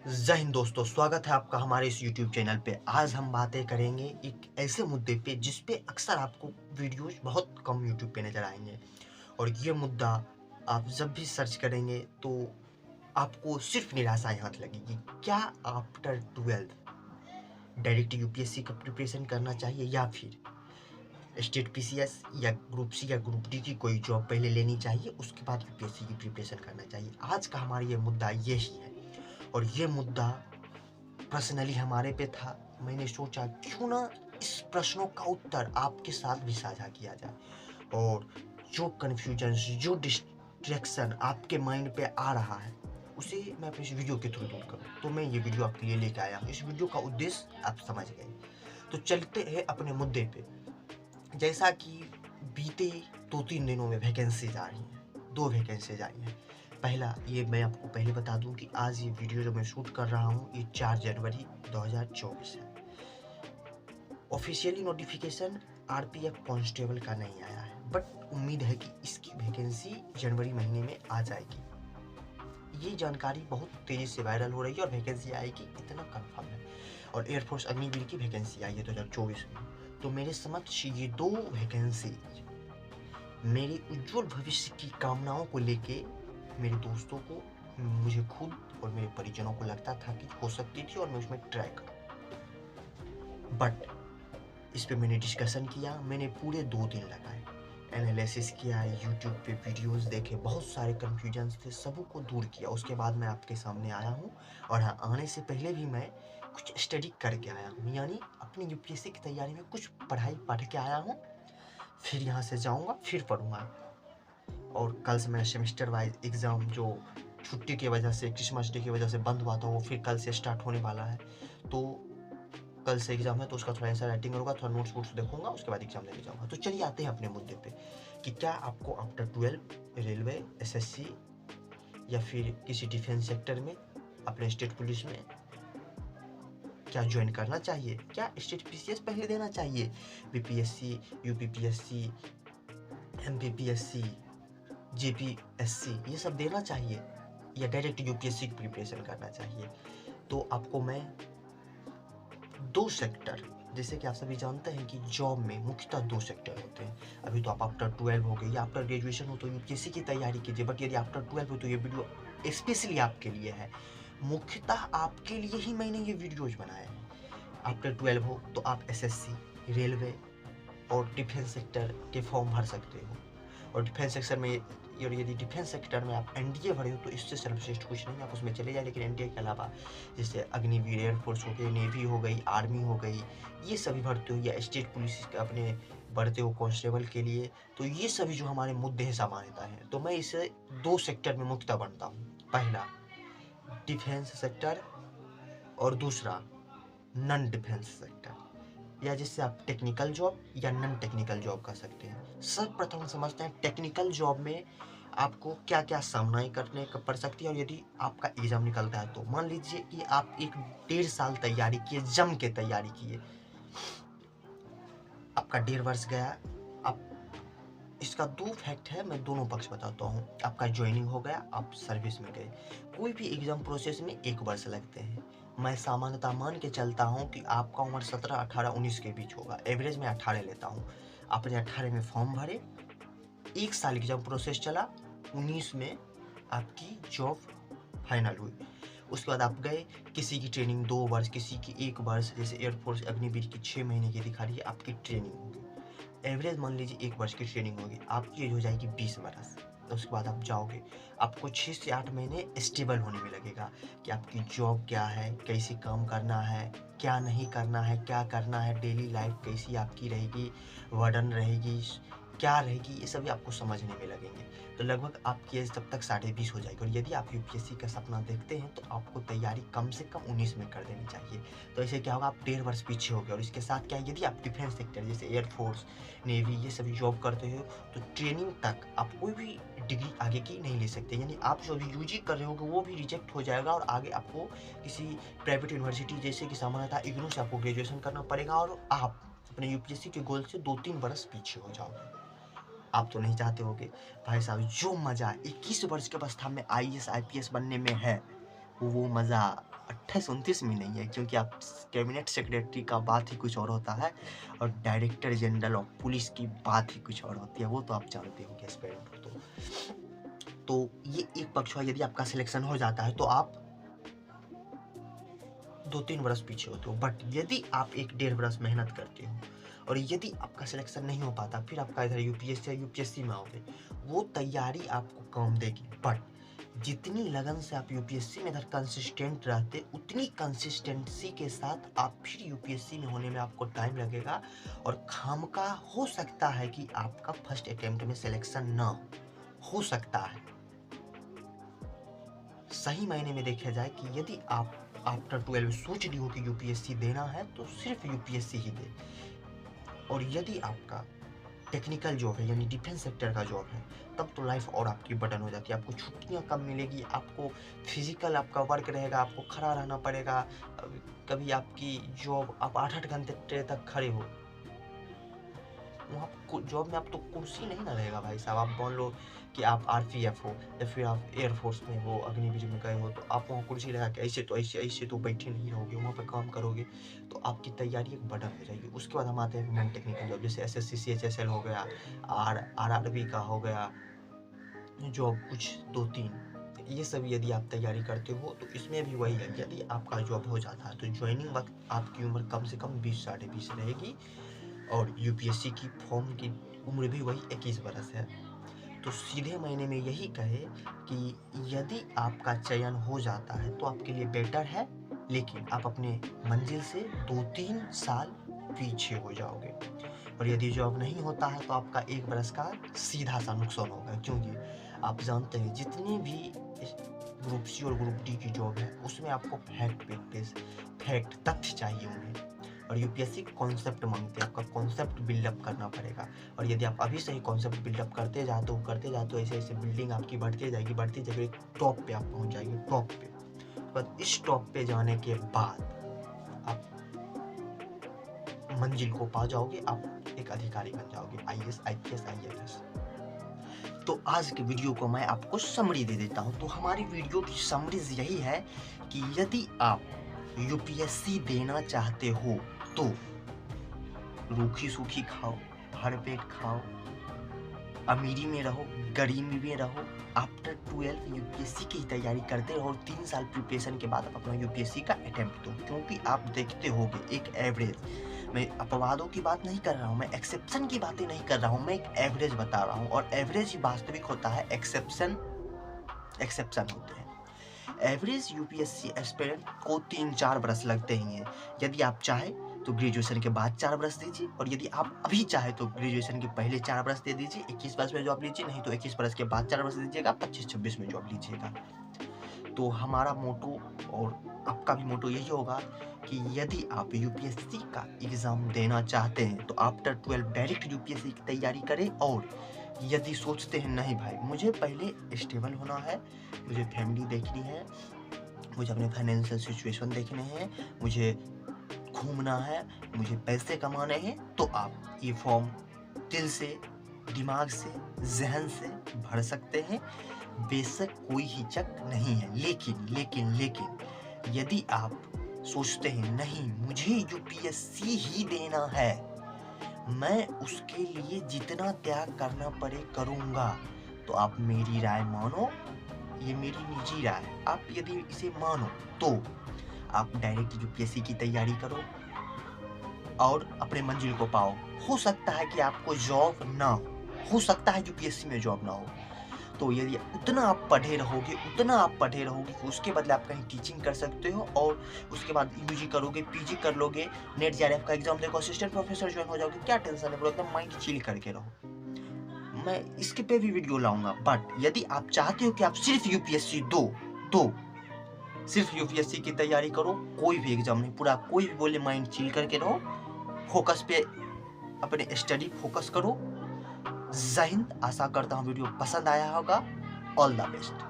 जय हिंद दोस्तों, स्वागत है आपका हमारे इस YouTube चैनल पे। आज हम बातें करेंगे एक ऐसे मुद्दे पे जिस पे अक्सर आपको वीडियोस बहुत कम YouTube पे नज़र आएंगे। और ये मुद्दा आप जब भी सर्च करेंगे तो आपको सिर्फ निराशाएं हाथ लगेगी। क्या आफ्टर 12 डायरेक्ट यूपीएससी का प्रिपरेशन करना चाहिए या फिर स्टेट पीसीएस या ग्रुप सी या ग्रुप डी की कोई जॉब पहले लेनी चाहिए, उसके बाद यूपीएससी की प्रिपरेशन करना चाहिए? आज का हमारा ये मुद्दा यही है। और ये मुद्दा पर्सनली हमारे पे था। मैंने सोचा क्यों ना इस प्रश्नों का उत्तर आपके साथ भी साझा किया जाए, और जो कन्फ्यूजन, जो डिस्ट्रैक्शन आपके माइंड पे आ रहा है उसे मैं अपने इस वीडियो के थ्रू दूर करूँ। तो मैं ये वीडियो आपके लिए लेकर आया हूँ। इस वीडियो का उद्देश्य आप समझ गए। तो चलते हैं अपने मुद्दे पे। जैसा कि बीते 2-3 दिनों में वैकेंसीज आ रही हैं, 2 वैकेंसीज आई हैं। पहला, ये मैं आपको पहले बता दूं कि आज ये वीडियो जो मैं शूट कर रहा हूँ ये 4 जनवरी 2024 है। ऑफिशियली नोटिफिकेशन आरपीएफ कांस्टेबल का नहीं आया है, बट उम्मीद है कि इसकी वैकेंसी जनवरी महीने में आ जाएगी। ये जानकारी बहुत तेजी से वायरल हो रही है और वैकेंसी आएगी इतना कंफर्म है। और एयरफोर्स अग्निवीर की वैकेंसी आई है 2024 में। तो मेरे समक्ष ये 2 वैकेंसी मेरी उज्जवल भविष्य की कामनाओं को लेके मेरे दोस्तों को, मुझे खुद और मेरे परिजनों को लगता था कि हो सकती थी और मैं उसमें ट्राई करूं। बट इस पे मैंने डिस्कशन किया, मैंने पूरे 2 दिन लगाए, एनालिसिस किया, यूट्यूब पे वीडियोस देखे, बहुत सारे कन्फ्यूजन्स थे, सबों को दूर किया। उसके बाद मैं आपके सामने आया हूँ। और हाँ, आने से पहले भी मैं कुछ स्टडी करके आया हूँ, यानी अपनी यूपीएससी की तैयारी में कुछ पढ़ाई पढ़ के आया हूँ। फिर यहाँ से जाऊँगा, फिर पढ़ूँगा। और कल से मेरा सेमेस्टर वाइज एग्ज़ाम जो छुट्टी की वजह से, क्रिसमस डे की वजह से बंद हुआ था, वो फिर कल से स्टार्ट होने वाला है। तो कल से एग्ज़ाम है, तो उसका थोड़ा ऐसा राइटिंग करूँगा, थोड़ा नोट्स वोट्स देखूँगा, उसके बाद एग्ज़ाम देने जाऊँगा। तो चलिए आते हैं अपने मुद्दे पे कि क्या आपको आफ्टर 12 रेलवे, एसएससी या फिर किसी डिफेंस सेक्टर में, अपने स्टेट पुलिस में क्या ज्वाइन करना चाहिए? क्या स्टेट पीसीएस पहले देना चाहिए? बीपीएससी, यूपीपीएससी, एमपीपीएससी, जेपीएससी ये सब देना चाहिए या डायरेक्ट यूपीएससी की प्रिपरेशन करना चाहिए? तो आपको मैं 2 सेक्टर, जैसे कि आप सभी जानते हैं कि जॉब में मुख्यतः 2 सेक्टर होते हैं। अभी तो आप आफ्टर 12 हो गए या आफ्टर ग्रेजुएशन हो तो यूपीएससी की तैयारी कीजिए, बट यदि आफ्टर 12 हो तो ये वीडियो स्पेशली आपके लिए है। मुख्यतः आपके लिए ही मैंने ये वीडियोज बनाए हैं। आफ्टर 12 हो तो आप एसएससी, रेलवे और डिफेंस सेक्टर के फॉर्म भर सकते हो। और डिफेंस सेक्टर में, और यदि डिफेंस सेक्टर में आप एनडीए भरे हो तो इससे सर्वश्रेष्ठ कुछ नहीं, आप उसमें चले जाए। लेकिन एनडीए के अलावा जैसे अग्निवीर, एयरफोर्स हो गई, नेवी हो गई, आर्मी हो गई, ये सभी भरते हो, या स्टेट पुलिस अपने भरते हो कांस्टेबल के लिए, तो ये सभी जो हमारे मुद्दे हैं, सामान्यता है। तो मैं इसे 2 सेक्टर में मुख्यतः बनता हूँ। पहला डिफेंस सेक्टर और दूसरा नॉन डिफेंस सेक्टर, या जिससे आप टेक्निकल जॉब या नॉन टेक्निकल जॉब कर सकते हैं। सर्वप्रथम समझते हैं टेक्निकल जॉब में आपको क्या क्या सामना करने पड़ सकती है। और यदि आपका एग्जाम निकलता है तो मान लीजिए कि आप 1-1.5 साल तैयारी किए, जम के तैयारी किए, आपका 1.5 वर्ष गया। आप, इसका 2 फैक्ट है, मैं दोनों पक्ष बताता हूँ। आपका ज्वाइनिंग हो गया, आप सर्विस में गए। कोई भी एग्जाम प्रोसेस में 1 वर्ष लगते हैं। मैं सामान्यतः मान के चलता हूँ कि आपका उम्र 17, 18, 19 के बीच होगा। एवरेज में 18 लेता हूँ। आपने 18 में फॉर्म भरे, 1 साल एग्जाम प्रोसेस चला, 19 में आपकी जॉब फाइनल हुई। उसके बाद आप गए, किसी की ट्रेनिंग 2 वर्ष, किसी की 1 वर्ष, जैसे एयरफोर्स अग्निवीर की 6 महीने की दिखा रही है आपकी ट्रेनिंग होगी। एवरेज मान लीजिए 1 वर्ष की ट्रेनिंग होगी, आपकी एज हो जाएगी 20 वर्ष। तो उसके बाद आप जाओगे, आपको 6 से 8 महीने स्टेबल होने में लगेगा कि आपकी जॉब क्या है, कैसे काम करना है, क्या नहीं करना है, क्या करना है, डेली लाइफ कैसी आपकी रहेगी, वर्डन रहेगी, क्या रहेगी, ये सभी आपको समझने में लगेंगे। तो लगभग आपकी एज तब तक 20.5 हो जाएगी। और यदि आप यूपीएससी का सपना देखते हैं तो आपको तैयारी कम से कम 19 में कर देनी चाहिए। तो ऐसे क्या होगा, आप 1.5 वर्ष पीछे हो गए। और इसके साथ क्या है, यदि आप डिफेंस सेक्टर जैसे एयरफोर्स, नेवी ये सभी जॉब करते हो तो ट्रेनिंग तक आप कोई भी डिग्री आगे की नहीं ले सकते, यानी आप जो अभी यूजी कर रहे होगे वो भी रिजेक्ट हो जाएगा और आगे आपको किसी प्राइवेट यूनिवर्सिटी जैसे कि सामान्यतः इग्नू से आपको ग्रेजुएशन करना पड़ेगा और आप अपने यूपीएससी के गोल से 2-3 वर्ष पीछे हो जाओगे। आप तो नहीं चाहते होगे। भाई साहब, जो मज़ा 21 वर्ष की अवस्था में आईएएस आईपीएस बनने में है, वो मज़ा 28-29 में नहीं है, क्योंकि आप कैबिनेट सेक्रेटरी का बात ही कुछ और होता है और डायरेक्टर जनरल ऑफ पुलिस की बात ही कुछ और होती है, वो तो आप जानते हो एस्पिरेंट हो। तो ये एक पक्ष है। यदि आपका सिलेक्शन हो जाता है तो आप 2-3 वर्ष पीछे होते हो, बट यदि आप 1-1.5 वर्ष मेहनत करते हो और यदि आपका सिलेक्शन नहीं हो पाता, फिर आपका इधर यूपीएससी में आओगे, वो तैयारी आपको काम देगी। बट जितनी लगन से आप यूपीएससी में इधर कंसिस्टेंट रहते, उतनी कंसिस्टेंसी के साथ आप फिर यूपीएससी में होने में आपको टाइम लगेगा और खामखा हो सकता है कि आपका फर्स्ट अटेम्प्ट में सिलेक्शन ना हो सकता है। सही मायने में देखा जाए कि यदि आप आफ्टर 12 सोच ली हो कि यूपीएससी देना है तो सिर्फ यूपीएससी ही दे। और यदि आपका टेक्निकल जॉब है यानी डिफेंस सेक्टर का जॉब है, तब तो लाइफ और आपकी बटन हो जाती है। आपको छुट्टियां कम मिलेगी, आपको फिजिकल आपका वर्क रहेगा, आपको खड़ा रहना पड़ेगा। कभी आपकी जॉब आप 8-8 घंटे तक खड़े हो, वहाँ जॉब में आप तो कुर्सी नहीं ना रहेगा भाई साहब। आप मान लो कि आप आरपीएफ हो या फिर आप एयरफोर्स में हो, अग्निवीर में गए हो, तो आप वहाँ कुर्सी लगा के ऐसे तो बैठे नहीं रहोगे, वहाँ पे काम करोगे तो आपकी तैयारी एक बटन हो जाएगी। उसके बाद हम आते हैं नॉन टेक्निकल जॉब, जैसे एसएससी सीएचएसएल हो गया, आरआरबी का हो गया जॉब, कुछ 2-3 ये सब यदि आप तैयारी करते हो तो इसमें भी वही है। यदि आपका जॉब हो जाता है तो ज्वाइनिंग वक्त आपकी उम्र कम से कम 20-20.5 रहेगी और यूपीएससी की फॉर्म की उम्र भी वही 21 वर्ष है। तो सीधे मायने में यही कहे कि यदि आपका चयन हो जाता है तो आपके लिए बेटर है, लेकिन आप अपने मंजिल से 2-3 साल पीछे हो जाओगे। और यदि जॉब नहीं होता है तो आपका 1 वर्ष का सीधा सा नुकसान होगा, क्योंकि आप जानते हैं जितने भी ग्रुप सी और ग्रुप डी की जॉब है उसमें आपको फैक्ट तथ्य चाहिए उन्हें। और यूपीएससी कॉन्सेप्ट मांगते हैं, आपका कॉन्सेप्ट बिल्डअप करना पड़ेगा। और यदि आप अभी से ही कॉन्सेप्ट बिल्डअप करते जाते हो ऐसे ऐसे बिल्डिंग आपकी बढ़ती जाएगी, टॉप पे आप पहुंच जाएंगे, टॉप पे। बस इस टॉप पे जाने के बाद आप मंजिल को पा जाओगे, आप एक अधिकारी बन जाओगे, आईएएस आईपीएस आईएफएस। तो आज के वीडियो को मैं आपको समरी दे देता हूं। तो हमारी वीडियो की समरीज यही है कि यदि आप यूपीएससी देना चाहते हो तो रूखी सूखी खाओ, भर पेट खाओ, अमीरी में रहो, गरीबी में रहो, आफ्टर 12 यूपीएससी की तैयारी करते रहो और 3 साल प्रिपरेशन के बाद अपना यूपीएससी का अटेम्प्ट दो। क्योंकि आप देखते होगे एक एवरेज, मैं अपवादों की बात नहीं कर रहा हूँ, मैं एक्सेप्शन की बातें नहीं कर रहा हूँ, मैं एक एवरेज बता रहा हूँ। और एवरेज ही वास्तविक होता है, एक्सेप्शन होते हैं। एवरेज यूपीएससी एस्पिरेंट को 3-4 वर्ष लगते ही हैं। यदि आप चाहे तो ग्रेजुएशन के बाद 4 वर्ष दीजिए, और यदि आप अभी चाहे तो ग्रेजुएशन के पहले 4 वर्ष दे दीजिए, 21 वर्ष में जॉब लीजिए, नहीं तो 21 वर्ष के बाद 4 वर्ष दीजिएगा, 25-26 में जॉब लीजिएगा। तो हमारा मोटो और आपका भी मोटो यही होगा कि यदि आप यूपीएससी का एग्ज़ाम देना चाहते हैं तो आफ्टर 12 डायरेक्ट यूपीएससी की तैयारी करें। और यदि सोचते हैं नहीं भाई मुझे पहले स्टेबल होना है, मुझे फैमिली देखनी है, मुझे अपने फाइनेंशियल सिचुएशन देखने हैं, मुझे घूमना है, मुझे पैसे कमाने हैं, तो आप ये फॉर्म दिल से, दिमाग से, जहन से भर सकते हैं। बेशक कोई हिचक नहीं है। लेकिन यदि आप सोचते हैं नहीं मुझे यूपीएससी ही देना है, मैं उसके लिए जितना त्याग करना पड़े करूँगा, तो आप मेरी राय मानो, ये मेरी निजी राय, आप यदि इसे मानो तो आप डायरेक्ट यूपीएससी की तैयारी करो और अपने मंजिल को पाओ। हो सकता है कि आपको जॉब ना हो सकता है यूपीएससी में जॉब ना हो, तो यदि उतना आप पढ़े रहोगे कि उसके बदले आप कहीं टीचिंग कर सकते हो और उसके बाद यूजी करोगे, पीजी कर लोगे, नेट जेआरएफ का एग्जाम देखो, असिस्टेंट प्रोफेसर ज्वाइन हो जाओगे। क्या टेंशन है ब्रो, एकदम माइंड चिल करके रहो। मैं इसके पे भी वीडियो लाऊंगा। बट यदि आप चाहते हो कि आप सिर्फ यूपीएससी दो तो सिर्फ यूपीएससी की तैयारी करो, कोई भी एग्जाम नहीं, पूरा कोई भी बोले माइंड चिल करके रहो, फोकस पे अपने स्टडी फोकस करो। जय हिंद। आशा करता हूँ वीडियो पसंद आया होगा। All the best.